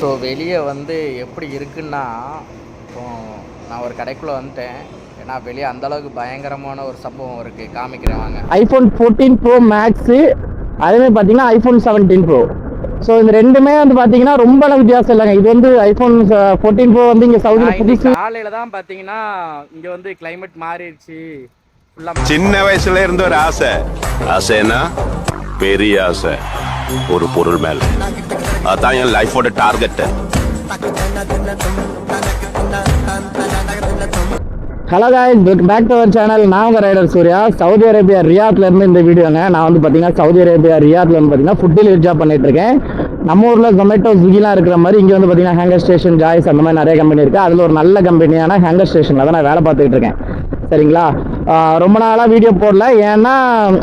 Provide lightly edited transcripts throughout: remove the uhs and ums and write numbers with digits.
So வெளியே வந்து எப்படி இருக்குன்னா, இப்போ நான் ஒரு கடைக்குள்ளே வந்துட்டேன். ஏன்னா வெளியே அந்தளவுக்கு பயங்கரமான ஒரு சம்பவம் இருக்குது, காமிக்கிறேன் வாங்க. ஐஃபோன் 14 ப்ரோ மேக்ஸு, அதேமாதிரி பார்த்தீங்கன்னா ஐஃபோன் 17 ப்ரோ. ஸோ இந்த ரெண்டுமே வந்து பார்த்தீங்கன்னா ரொம்ப அளவு வித்தியாசம் இல்லைங்க. இது வந்து ஐஃபோன் 14 ப்ரோ வந்து இங்கே சவுதியில் புதுசு. காலையில் தான் பார்த்தீங்கன்னா இங்கே வந்து கிளைமேட் மாறிடுச்சு. சின்ன வயசுல இருந்து ஒரு ஆசை, ஆசைன்னா பெரிய ஆசை ஒரு பொருள் மேல. அதான் என் லைஃபோட target. Hello guys, welcome back to our channel. நான் உங்கள் ரைடர் சூர்யா. சவுதி அரேபியா ரியாத்லேருந்து இந்த வீடியோங்க. நான் வந்து பார்த்தீங்கன்னா சவுதி அரேபியா ரியாத்ல வந்து பார்த்தீங்கன்னா ஃபுட் டெலிவரி ஜாப் பண்ணிட்டு இருக்கேன். நம்ம ஊரில் ஜொமேட்டோ ஸ்விக்கிலாம் இருக்கிற மாதிரி இங்கே வந்து பார்த்தீங்கன்னா ஹேங்கர் ஸ்டேஷன், ஜாய்ஸ் அந்த மாதிரி நிறைய கம்பெனி இருக்குது. அதில் ஒரு நல்ல கம்பெனியான ஹேங்கர் ஸ்டேஷனில் தான் நான் வேலை பார்த்துக்கிட்டு இருக்கேன். சரிங்களா, ரொம்ப நாளாக வீடியோ போடல. ஏன்னா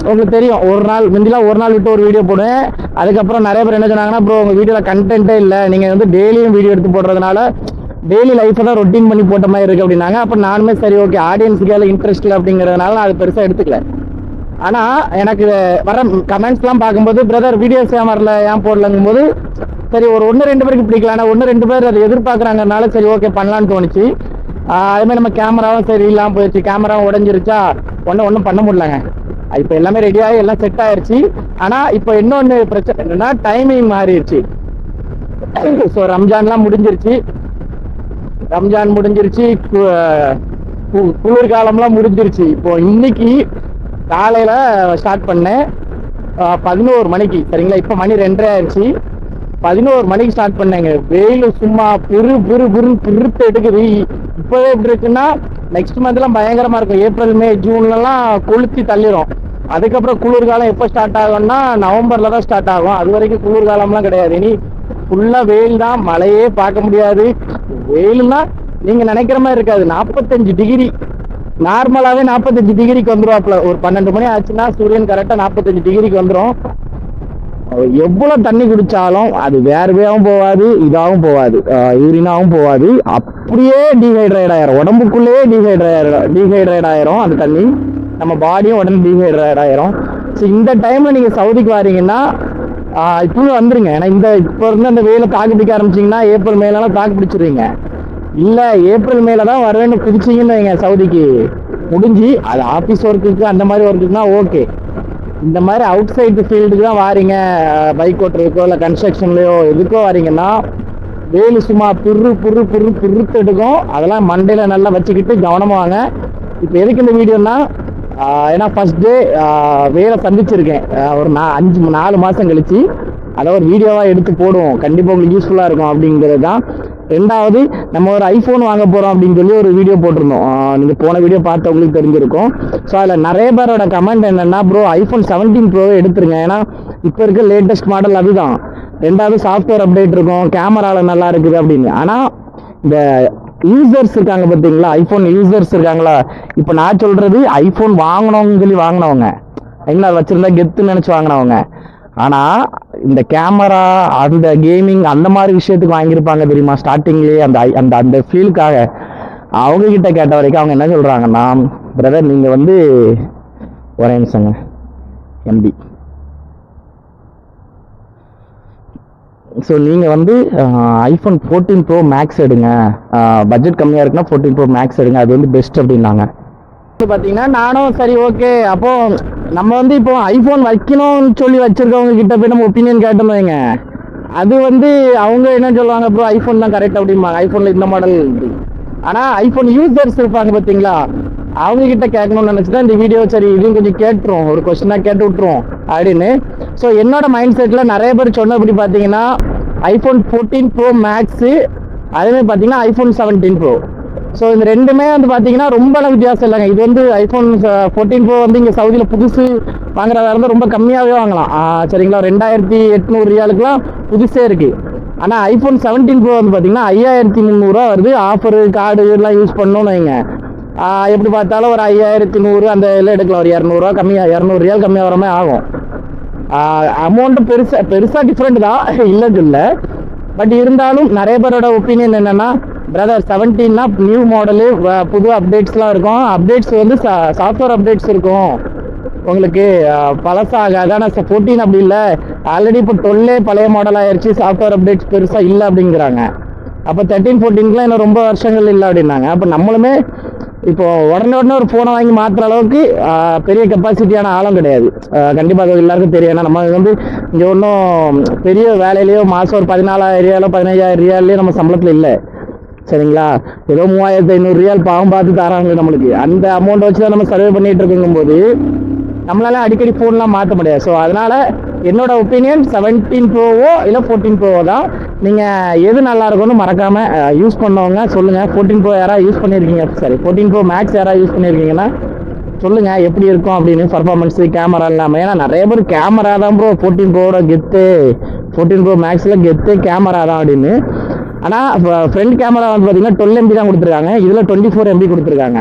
உங்களுக்கு தெரியும், ஒரு நாள் முந்திலாம் ஒரு நாள் விட்டு ஒரு வீடியோ போடுவேன். அதுக்கப்புறம் நிறைய பேர் என்ன சொன்னாங்கன்னா, ப்ரோ உங்கள் வீடியோவில் கண்டென்ட்டே இல்லை, நீங்கள் வந்து டெய்லியும் வீடியோ எடுத்து போடுறதுனால டெய்லி லைஃப்பை தான் ரொட்டீன் பண்ணி போட்ட மாதிரி இருக்குது அப்படின்னாங்க. அப்போ நானுமே சரி ஓகே, ஆடியன்ஸுக்கு எல்லாம் இன்ட்ரெஸ்ட் இல்லை அப்படிங்கிறதுனால நான் அது பெருசாக எடுத்துக்கல. ஆனால் எனக்கு வர கமெண்ட்ஸ்லாம் பார்க்கும்போது, பிரதர் வீடியோஸ் ஏன் வரல, ஏன் போடலங்கும் போது சரி ஒரு 1-2 பேருக்கு பிடிக்கல, ஆனால் 1-2 பேர் அதை எதிர்பார்க்குறாங்கனால சரி ஓகே பண்ணலான்னு தோணுச்சு. அதுமாதிரி நம்ம கேமராவும் சரி இல்லாமல் போயிடுச்சு, கேமராவும் உடஞ்சிருச்சா, ஒன்றும் பண்ண முடியலங்க. இப்போ எல்லாமே ரெடியாகி எல்லாம் செட் ஆயிடுச்சு. ஆனால் இப்போ இன்னொன்று பிரச்சனை என்னன்னா, டைமிங் மாறிடுச்சு. ஸோ ரம்ஜான்லாம் முடிஞ்சிருச்சு, குளிர்காலம்லாம் முடிஞ்சிருச்சு. இப்போ இன்னைக்கு காலையில் ஸ்டார்ட் பண்ணேன் 11 மணிக்கு. சரிங்களா, இப்போ மணி 2:30 ஆயிடுச்சு. 11 மணிக்கு ஸ்டார்ட் பண்ணேங்க. வெயில் சும்மா பிறுத்து எடுக்குது. இப்போவே எப்படி இருக்குன்னா, நெக்ஸ்ட் மந்த்லாம் பயங்கரமாக இருக்கும். ஏப்ரல் மே ஜூன்லலாம் கொளுத்தி தள்ளிடும். அதுக்கப்புறம் குளிர்காலம் எப்போ ஸ்டார்ட் ஆகும்னா நவம்பரில் தான் ஸ்டார்ட் ஆகும். அது வரைக்கும் குளிர்காலம்லாம் கிடையாது. இனி ஃபுல்லாக வெயில் தான், மழையே பார்க்க முடியாது. வெயில்னா நீங்கள் நினைக்கிற மாதிரி இருக்காது. 45 டிகிரி, நார்மலாகவே 45 டிகிரிக்கு வந்துடுவாப்புல. ஒரு 12 மணி ஆச்சுன்னா சூரியன் கரெக்டாக 45 டிகிரிக்கு வந்துடும். எவ்வளோ தண்ணி குடித்தாலும் அது வேர்வையாகவும் போகாது, இதாகவும் போகாது, யூரினாவும் போகாது. அப்படியே டீஹைட்ரேட் ஆயிரும், உடம்புக்குள்ளேயே டீஹைட்ரேட் ஆயிரும் அந்த தண்ணி. நம்ம பாடியும் உடனே டீஹைட்ரேட் ஆயிரும். ஸோ இந்த டைமில் நீங்கள் சவுதிக்கு வாரீங்கன்னா இப்பவும் வந்துருங்க. ஏன்னா இப்போ இருந்து அந்த வெயில தாக்கு பிடிக்க ஆரம்பிச்சிங்கன்னா ஏப்ரல் மேலாம் தாக்கு பிடிச்சிருவீங்க. இல்லை ஏப்ரல் மேல தான் வரவேன்னு குதிச்சிங்கன்னு வைங்க, சவுதிக்கு முடிஞ்சு அது ஆஃபீஸ் ஒர்க்குக்கு அந்த மாதிரி ஒர்க்குக்குன்னா ஓகே. இந்த மாதிரி அவுட் சைடு ஃபீல்டுக்கு தான் வாரீங்க, பைக் ஓட்டுறதுக்கோ இல்லை கன்ஸ்ட்ரக்ஷன்லையோ எதுக்கோ வாரீங்கன்னா வெயில் சும்மா பிறுத்து எடுக்கும். அதெல்லாம் மண்டையில் நல்லா வச்சுக்கிட்டு கவனமாக வாங்க. இப்போ எதுக்கு இந்த வீடியோன்னா, ஏன்னா ஃபர்ஸ்ட் டே வேலை சந்திச்சிருக்கேன் ஒரு 4 மாதம் கழிச்சு. அதை ஒரு வீடியோவாக எடுத்து போடுவோம், கண்டிப்பாக உங்களுக்கு யூஸ்ஃபுல்லாக இருக்கும் அப்படிங்கிறது தான். ரெண்டாவது, நம்ம ஒரு ஐஃபோன் வாங்க போகிறோம் அப்படின்னு சொல்லி ஒரு வீடியோ போட்டிருந்தோம். நீங்கள் போன வீடியோ பார்த்தவங்களுக்கு தெரிஞ்சிருக்கும். ஸோ அதில் நிறைய பேரோட கமெண்ட் என்னென்னா, ப்ரோ ஐஃபோன் 17 ப்ரோவே எடுத்துருங்க, ஏன்னா இப்போ இருக்க லேட்டஸ்ட் மாடல் அதுதான். ரெண்டாவது சாஃப்ட்வேர் அப்டேட் இருக்கும், கேமராவில் நல்லா இருக்குது அப்படின்னு. ஆனால் இந்த யூசர்ஸ் இருக்காங்க பார்த்தீங்களா, ஐஃபோன் யூசர்ஸ் இருக்காங்களா, இப்போ நான் சொல்கிறது ஐஃபோன் வாங்கினவங்க சொல்லி வாங்கினவங்க, எங்களை வச்சுருந்தா கெத்துன்னு நினச்சி வாங்கினவங்க. ஆனால் இந்த கேமரா, அந்த கேமிங், அந்த மாதிரி விஷயத்துக்கு வாங்கியிருப்பாங்க தெரியுமா, ஸ்டார்டிங்லேயே அந்த அந்த அந்த ஃபீலுக்காக. அவங்கக்கிட்ட கேட்ட வரைக்கும் அவங்க என்ன சொல்கிறாங்கன்னா, பிரதர் நீங்கள் வந்து ஒரே நிமிஷங்க எம்பி, ஸோ நீங்கள் வந்து ஐஃபோன் 14 ப்ரோ மேக்ஸ் எடுங்க, பட்ஜெட் கம்மியாக இருக்குன்னா 14 ப்ரோ மேக்ஸ் எடுங்க, அது வந்து பெஸ்ட் அப்படின்னாங்க. பார்த்தீங்கன்னா நானும் சரி ஓகே, அப்போ நம்ம வந்து இப்போ ஐஃபோன் வைக்கணும்னு சொல்லி வச்சிருக்கவங்க கிட்ட போய் நம்ம ஒப்பீனியன் கேட்டோம் வைங்க, அது வந்து அவங்க என்ன சொல்லுவாங்க, ப்ரோ ஐஃபோன் தான் கரெக்ட் அப்படிம்பாங்க, ஐஃபோனில் இந்த மாடல். ஆனால் ஐஃபோன் யூசர்ஸ் இருப்பாங்க பார்த்தீங்களா, அவங்க கிட்ட கேட்கணும்னு நினச்சிதான் இந்த வீடியோ சரி இதையும் கொஞ்சம் கேட்டுரும், ஒரு கொஸ்டினாக கேட்டு விட்டுருவோம் அப்படின்னு. ஸோ என்னோட மைண்ட் செட்டில் நிறைய பேர் சொன்னபடி பார்த்தீங்கன்னா ஐஃபோன் 14 ப்ரோ மேக்ஸு, அதேமாதிரி பார்த்தீங்கன்னா ஐஃபோன் 17 ப்ரோ. ஸோ இந்த ரெண்டுமே வந்து பார்த்தீங்கன்னா ரொம்ப அளவு வித்தியாசம் இல்லைங்க. இது வந்து ஐஃபோன் 14 ப்ரோ வந்து இங்கே சவுதியில் புதுசு வாங்குறதா இருந்தால் ரொம்ப கம்மியாகவே வாங்கலாம். சரிங்களா, 2800 ரியாலுக்குலாம் புதுசே இருக்குது. ஆனால் ஐஃபோன் 17 ப்ரோ வந்து பார்த்தீங்கன்னா 5300 வருது. ஆஃபரு கார்டு இதெல்லாம் யூஸ் பண்ணணும்னு வைங்க, எப்படி பார்த்தாலும் ஒரு 5100 அந்த இதில் எடுக்கலாம். ஒரு 200 கம்மியாக, 200 ரியால் கம்மியாக வர மாதிரி ஆகும். அமௌண்ட்டு பெருசாக டிஃப்ரெண்ட் தான், இல்லைன்னு இல்லை. பட் இருந்தாலும் நிறைய பேரோட ஒப்பீனியன் என்னென்னா, பிரதர் 17னா நியூ மாடலு, புது அப்டேட்ஸ்லாம் இருக்கும், அப்டேட்ஸ் வந்து சாஃப்ட்வேர் அப்டேட்ஸ் இருக்கும், உங்களுக்கு பழசாகாது. ஆனால் 14 அப்படி இல்லை, ஆல்ரெடி இப்போ 12 பழைய மாடல் ஆயிடுச்சு, சாஃப்ட்வேர் அப்டேட்ஸ் பெருசாக இல்லை அப்படிங்கிறாங்க. அப்போ 13 14 இன்னும் ரொம்ப வருஷங்கள் இல்லை அப்படின்னாங்க. அப்போ நம்மளுமே இப்போ உடனே ஒரு ஃபோனை வாங்கி மாற்றுற அளவுக்கு பெரிய கெப்பாசிட்டியான ஆளும் கிடையாது. கண்டிப்பாக அது எல்லாருக்கும் தெரியும். ஏன்னா நம்ம வந்து இங்கே ஒன்றும் பெரிய வேலையிலையோ மாதம் ஒரு 14,000 15,000 நம்ம சம்பளத்தில் இல்லை, சரிங்களா? ஏதோ 3,500 பாவம் பார்த்து தராங்க நம்மளுக்கு. அந்த அமௌண்ட் வச்சு தான் நம்ம சர்வே பண்ணிட்டு இருக்கும்போது நம்மளால அடிக்கடி ஃபோன்லாம் மாற்ற முடியாது. ஸோ அதனால என்னோட ஒப்பீனியன் 17 ப்ரோவோ இல்லை 14 ப்ரோவோ தான். நீங்கள் எது நல்லா இருக்கும்னு மறக்காமல் யூஸ் பண்ணவங்க சொல்லுங்கள். 14 ப்ரோ யாராவது யூஸ் பண்ணியிருக்கீங்க, சரி 14 ப்ரோ மேக்ஸ் யாராவது யூஸ் பண்ணியிருக்கீங்கன்னா சொல்லுங்கள் எப்படி இருக்கும் அப்படின்னு, பர்ஃபார்மன்ஸு கேமரா இல்லாமல். ஏன்னா நிறைய பேர் கேமரா தான் ப்ரோ 14 ப்ரோவோட கெத்து, 14 ப்ரோ மேக்ஸில் கெத்து கேமரா தான் அப்படின்னு. ஆனால் இப்போ ஃப்ரண்ட் கேமரா வந்து பார்த்தீங்கன்னா 12 MB தான் கொடுத்துருக்காங்க, இதில் 24 MB கொடுத்துருக்காங்க.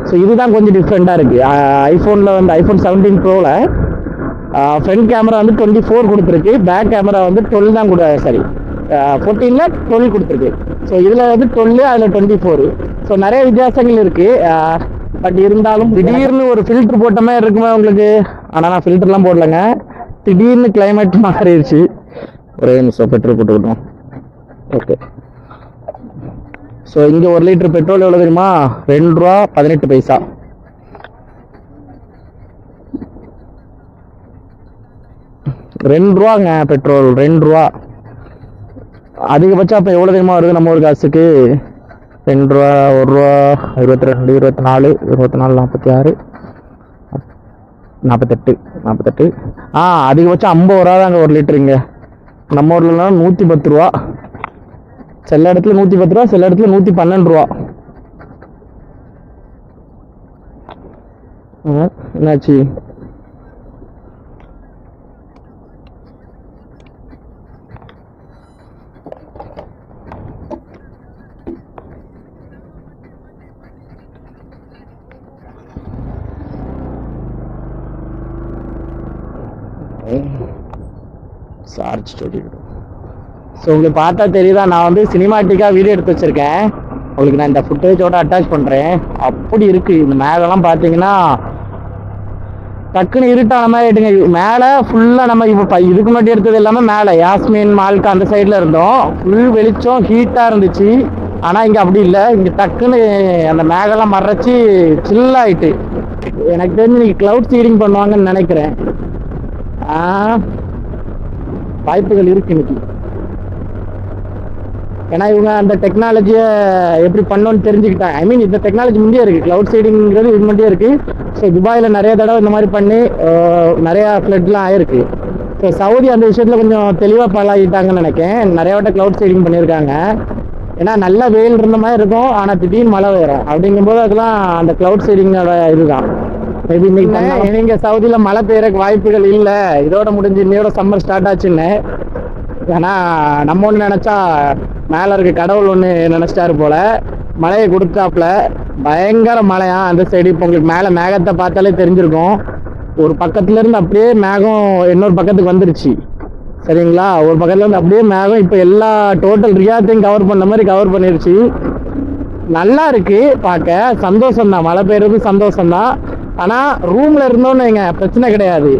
ஸோ இதுதான் கொஞ்சம் டிஃப்ரெண்ட்டாக இருக்குது. ஐஃபோனில் வந்து ஐஃபோன் 17 ப்ரோவில் ஃப்ரண்ட் கேமரா வந்து 24 கொடுத்துருக்கு, பேக் கேமரா வந்து 12 தான் 14ல் 12 கொடுத்துருக்கு. ஸோ இதில் வந்து 12, அதில் 24. ஸோ நிறைய வித்தியாசங்கள் இருக்குது. பட் இருந்தாலும் திடீர்னு ஒரு ஃபில்ட்ரு போட்ட மாதிரி இருக்குமா உங்களுக்கு? ஆனால் நான் ஃபில்டர்லாம் போடலைங்க, திடீர்னு கிளைமேட் மாறிடுச்சு. ஒரே நிமிஷம் பெட்ரோல் போட்டுக்கிட்டோம். ஓகே, ஸோ இங்கே 1 லிட்டர் பெட்ரோல் எவ்வளோ தெரியுமா? 2 ரூபா 18 பைசா. ₹2ங்க பெட்ரோல், 2 ரூபா. அதிகபட்சம் அப்போ எவ்வளோ தெரியுமா வருது நம்ம ஒரு காசுக்கு? 2 ரூபா, 1 ரூபா, 22, 24, 24, 46, 48. அதிகபட்சம் 50 ரூபா தாங்க 1 லிட்டருங்க. நம்ம ஊர்லலாம் 110 ரூபா, சில இடத்துல 110 ரூபா, சில இடத்துல 112 ரூபா. என்னாச்சு? சார்ஜ் சொல்லிவிடும். ஸோ உங்களுக்கு பார்த்தா தெரியுதா, நான் வந்து சினிமாட்டிக்காக வீடியோ எடுத்து வச்சுருக்கேன். உங்களுக்கு நான் இந்த ஃபுட்டேஜோட அட்டாச் பண்ணுறேன். அப்படி இருக்குது. இந்த மேலெல்லாம் பார்த்தீங்கன்னா டக்குன்னு இருட்டான மாதிரி ஆகிட்டுங்க. மேலே ஃபுல்லாக நம்ம இப்போ இதுக்கு முன்னாடி எடுத்தது எல்லாமே மேலே யாஸ்மின் மால்க்கு அந்த சைடில் இருந்தோம், ஃபுல் வெளிச்சம் ஹீட்டாக இருந்துச்சு. ஆனால் இங்கே அப்படி இல்லை, இங்கே டக்குன்னு அந்த மேகெல்லாம் மறைச்சி சில்லாயிட்டு. எனக்கு தெரிஞ்சு நீங்கள் க்ளவுட் சீடிங் பண்ணுவாங்கன்னு நினைக்கிறேன். வாய்ப்புகள் இருக்கு இன்னைக்கு. ஏன்னா இவங்க அந்த டெக்னாலஜியை எப்படி பண்ணோன்னு தெரிஞ்சுக்கிட்டாங்க. ஐ மீன் இந்த டெக்னாலஜி முன்னே இருக்குது, க்ளவுட் சீடிங்கிறது இது முன்னே இருக்குது. ஸோ துபாயில் நிறைய தடவை இந்த மாதிரி பண்ணி நிறையா ஃப்ளட்லாம் ஆயிருக்கு. ஸோ சவுதி அந்த விஷயத்தில் கொஞ்சம் தெளிவாக பழகிட்டாங்கன்னு நினைக்கிறேன். நிறைய வாட்ட க்ளவுட் சீடிங் பண்ணியிருக்காங்க. ஏன்னா நல்ல வெயில் இருந்த மாதிரி இருக்கும், ஆனால் திடீர்னு மழை வரும். அப்படிங்கும்போது அதெல்லாம் அந்த க்ளவுட் சீடிங்கோட இதுதான். மேபி இன்னைக்கு நீங்கள் சவுதியில் மழை பெய்யறதுக்கு வாய்ப்புகள் இல்லை. இதோட முடிஞ்சு இன்னையோட சம்மர் ஸ்டார்ட் ஆச்சுன்னு. ஏன்னா நம்ம ஒன்று நினச்சா மேலே இருக்க கடவுள் ஒன்று நினச்சிட்டாரு போல், மழையை கொடுத்தாப்புல. பயங்கர மழையா அந்த சைடு. இப்போ உங்களுக்கு மேலே மேகத்தை பார்த்தாலே தெரிஞ்சிருக்கும். ஒரு பக்கத்துலேருந்து அப்படியே மேகம் இன்னொரு பக்கத்துக்கு வந்துருச்சு, சரிங்களா? ஒரு பக்கத்துலேருந்து அப்படியே மேகம் இப்போ எல்லா டோட்டல் ரியாத்தையும் கவர் பண்ண மாதிரி கவர் பண்ணிருச்சு. நல்லா இருக்கு பார்க்க, சந்தோஷம்தான். மழை பெய்யறது சந்தோஷம்தான். ஆனால் ரூமில் இருந்தோன்னு வைங்க பிரச்சனை கிடையாது.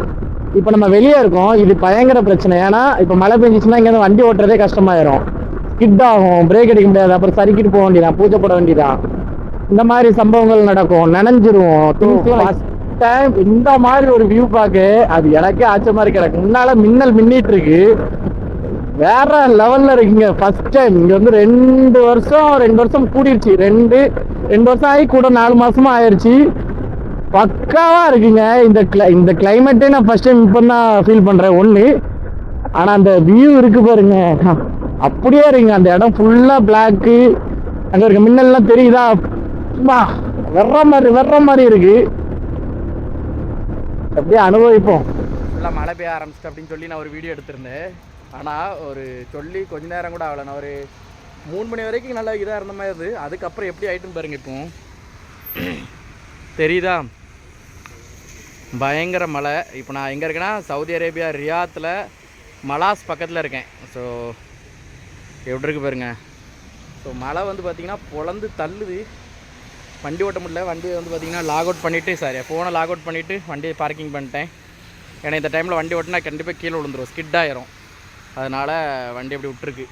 இப்போ நம்ம வெளியே இருக்கோம், இது பயங்கர பிரச்சனை. ஏன்னா இப்போ மழை பெஞ்சிச்சுன்னா இங்கே வண்டி ஓட்டுறதே கஷ்டமாயிரும், ஸ்கிட் ஆகும், பிரேக் அடிக்க முடியாது, அப்புறம் சறுக்கிட்டு போக வேண்டியதான், பூஜை போட வேண்டியதான். இந்த மாதிரி சம்பவங்கள் நடக்கும், நனைஞ்சிருவோம். டைம் இந்த மாதிரி ஒரு வியூ பார்க்க அது எனக்கே ஆச்சரியமா இருக்கு. எனக்கு முன்னால மின்னல் மின்னிட்டு இருக்கு, வேற லெவல்ல இருக்குங்க. ஃபர்ஸ்ட் டைம் இங்க வந்து 2 வருஷம் கூடிருச்சு. 2 வருஷம் ஆகி கூட 4 மாசமா ஆயிடுச்சு. பக்காவா இருக்குங்க இந்த கிளைமேட்டே. நான் ஃபர்ஸ்ட் டைம் இப்போ தான் ஃபீல் பண்றேன் ஒன்று. ஆனா அந்த வியூ இருக்கு பாருங்க, அப்படியே இருக்குங்க. அந்த இடம் ஃபுல்லா பிளாக்கு, அங்க இருக்க மின்னல்லாம் தெரியுதா, வர்ற மாதிரி இருக்கு. அப்படியே அனுபவிப்போம். ஃபுல்லாக மழை பெய்ய ஆரம்பிச்சிட்டு அப்படின்னு சொல்லி நான் ஒரு வீடியோ எடுத்திருந்தேன். ஆனால் ஒரு சொல்லி கொஞ்ச நேரம் கூட ஆகலை, நான் ஒரு 3 மணி வரைக்கும் நல்லா இதாக இருந்த மாதிரி இருக்குது. அதுக்கப்புறம் எப்படி ஆகிட்டுன்னு பாருங்க. இப்போ தெரியுதா, பயங்கர மழை. இப்போ நான் எங்கே இருக்கேன்னா சவுதி அரேபியா ரியாத்தில் மலாஸ் பக்கத்தில் இருக்கேன். ஸோ எப்படி இருக்கு பாருங்க. ஸோ மழை வந்து பார்த்திங்கன்னா பொழந்து தள்ளுது. வண்டி ஓட்ட முடியல. வண்டி வந்து பார்த்திங்கன்னா லாக் அவுட் பண்ணிவிட்டு சாரி ஃபோனை லாக் அவுட் பண்ணிவிட்டு வண்டியை பார்க்கிங் பண்ணிட்டேன். ஏன்னா இந்த டைமில் வண்டி ஓட்டினா கண்டிப்பாக கீழே விழுந்துரும், ஸ்கிட் ஆயிரும். அதனால் வண்டி அப்படி விட்டுருக்கு.